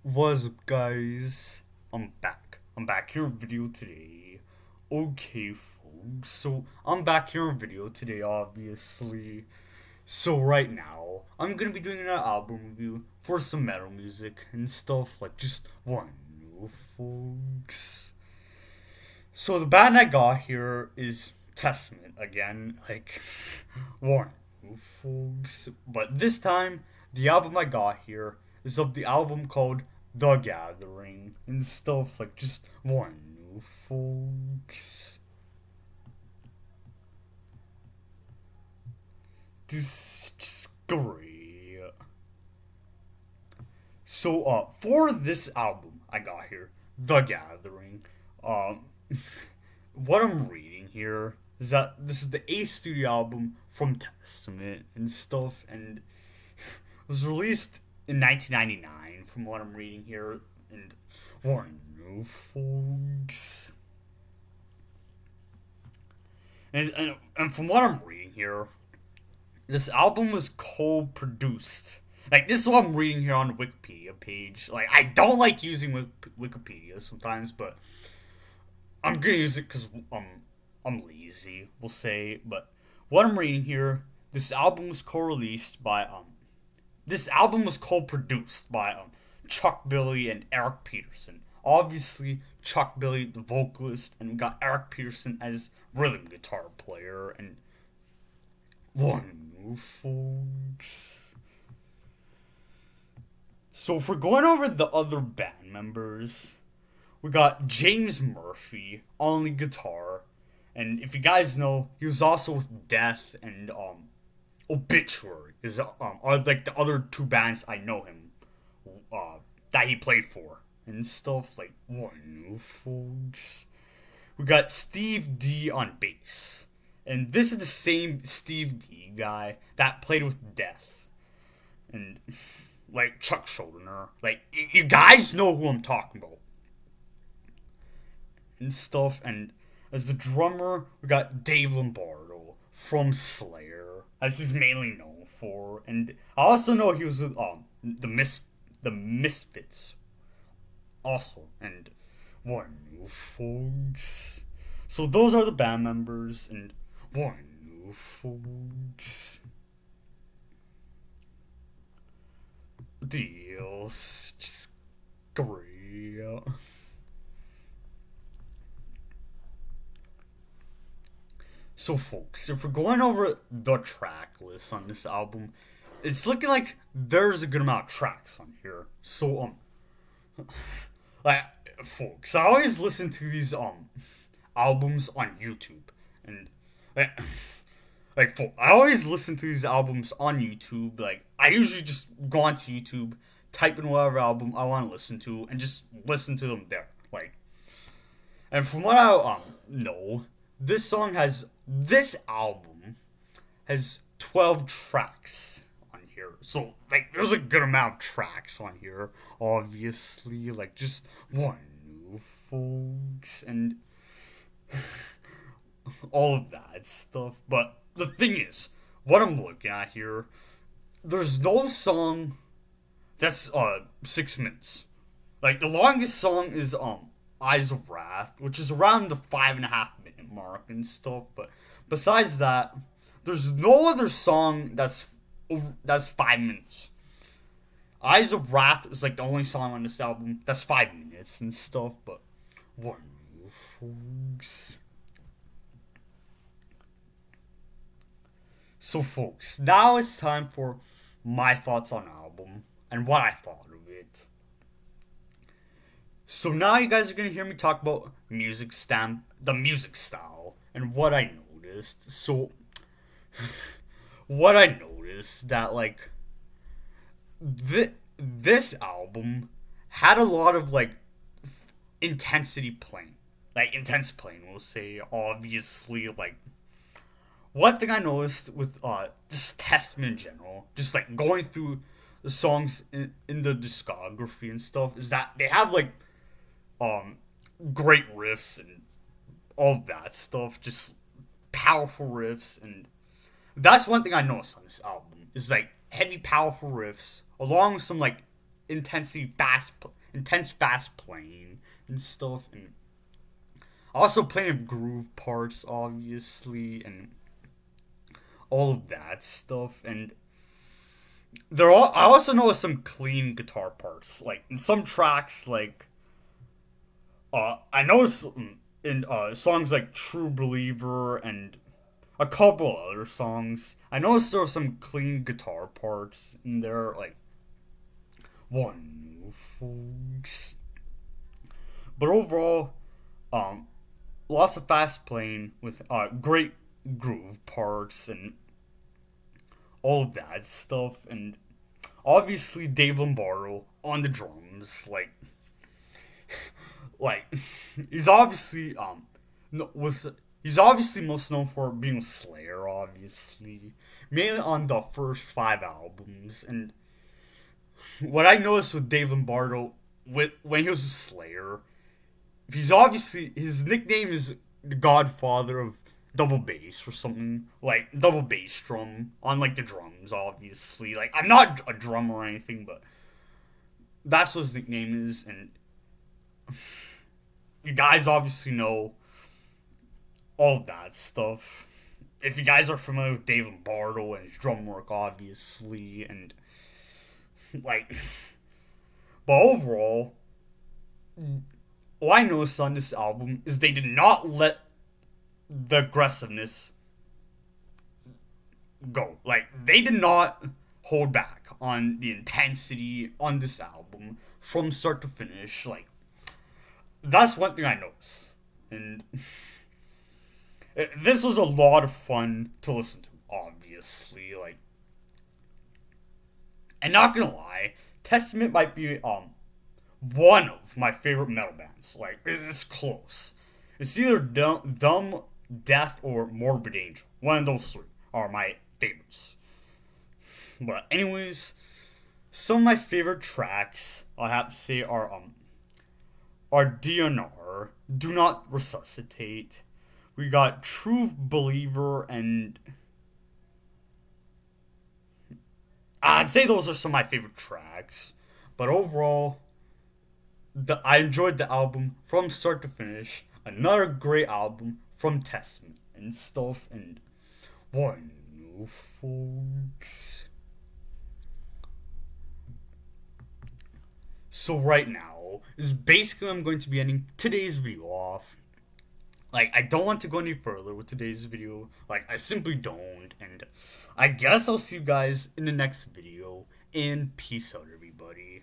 What's up, guys? I'm back. I'm back here in video today. Okay, folks. So, I'm back here in video today, obviously. So, right now, I'm gonna be doing an album review for some metal music and stuff like just one, folks. So, the band I got here is Testament again. Like, one, folks. But this time, the album I got here is of the album called The Gathering and stuff like just one, folks. This is just great. So, for this album I got here, The Gathering, um, what I'm reading here is that this is the eighth studio album from Testament and stuff, and it was released in 1999, from what I'm reading here. And one, folks. And from what I'm reading here, this album was co-produced. Like, this is what I'm reading here on the Wikipedia page. Like, I don't like using Wikipedia sometimes, but I'm gonna use it because I'm lazy, we'll say. But what I'm reading here, this album was co-released by this album was co-produced by Chuck Billy and Eric Peterson. Obviously, Chuck Billy, the vocalist, and we got Eric Peterson as rhythm guitar player. And one, folks. So if we're going over the other band members, we got James Murphy on the guitar, and if you guys know, he was also with Death and Obituary is are like the other two bands I know him uh that he played for and stuff. Like one, folks. We got Steve D on bass, and this is the same Steve D guy that played with Death and like Chuck Schuldiner. Like you guys know who I'm talking about and stuff. And as the drummer, we got Dave Lombardo from Slayer, as he's mainly known for. And I also know he was with the Misfits also. And one, folks. So those are the band members. And one, folks. Deals just great. So, folks, if we're going over the track list on this album, it's looking like there's a good amount of tracks on here. So, like, folks, I always listen to these albums on YouTube, and like, I always listen to these albums on YouTube. Like, I usually just go onto YouTube, type in whatever album I want to listen to, and just listen to them there. Like, and from what I know, this album has 12 tracks on here. So like there's a good amount of tracks on here, obviously. Like just one, folks, and all of that stuff. But the thing is, what I'm looking at here, there's no song that's 6 minutes. Like the longest song is Eyes of Wrath, which is around the 5.5 minute mark and stuff. But besides that, there's no other song that's 5 minutes. Eyes of Wrath is like the only song on this album that's 5 minutes and stuff. But one, folks. So, folks, now it's time for my thoughts on the album and what I thought of it. So now you guys are gonna hear me talk about the music style, and what I noticed. So, what I noticed that like this album had a lot of like intensity playing, like intense playing. We'll say obviously like one thing I noticed with just Testament in general, just like going through the songs in the discography and stuff, is that they have like um great riffs and all of that stuff, just powerful riffs. And that's one thing I noticed on this album is like heavy powerful riffs along with some like intense fast playing and stuff, and also plenty of groove parts, obviously, and all of that stuff. And I also know some clean guitar parts, like in some tracks, like I noticed in songs like True Believer and a couple other songs. I noticed there were some clean guitar parts in there, like one folks. But overall, um, lots of fast playing with great groove parts and all of that stuff, and obviously Dave Lombardo on the drums, like he's obviously no, with he's obviously most known for being with Slayer, obviously, mainly on the first 5 albums. And what I noticed with Dave Lombardo, when he was with Slayer, he's obviously, his nickname is the Godfather of double bass or something, like double bass drum on like the drums. Obviously, like I'm not a drummer or anything, but that's what his nickname is. And you guys obviously know all of that stuff. If you guys are familiar with Dave Lombardo and his drum work, obviously, and like, but overall, what I noticed on this album is they did not let the aggressiveness go. Like, they did not hold back on the intensity on this album from start to finish. Like, that's one thing I noticed. And this was a lot of fun to listen to, obviously. Like, and not gonna lie, Testament might be one of my favorite metal bands. Like, it's close. It's either Dumb, Death, or Morbid Angel. One of those three are my favorites. But anyways, some of my favorite tracks I have to say are DNR, Do Not Resuscitate. We got True Believer, and I'd say those are some of my favorite tracks. But overall, I enjoyed the album from start to finish. Another great album from Testament and stuff. And one, folks. So right now is basically I'm going to be ending today's video off. Like, I don't want to go any further with today's video. Like, I simply don't. And I guess I'll see you guys in the next video. And peace out, everybody.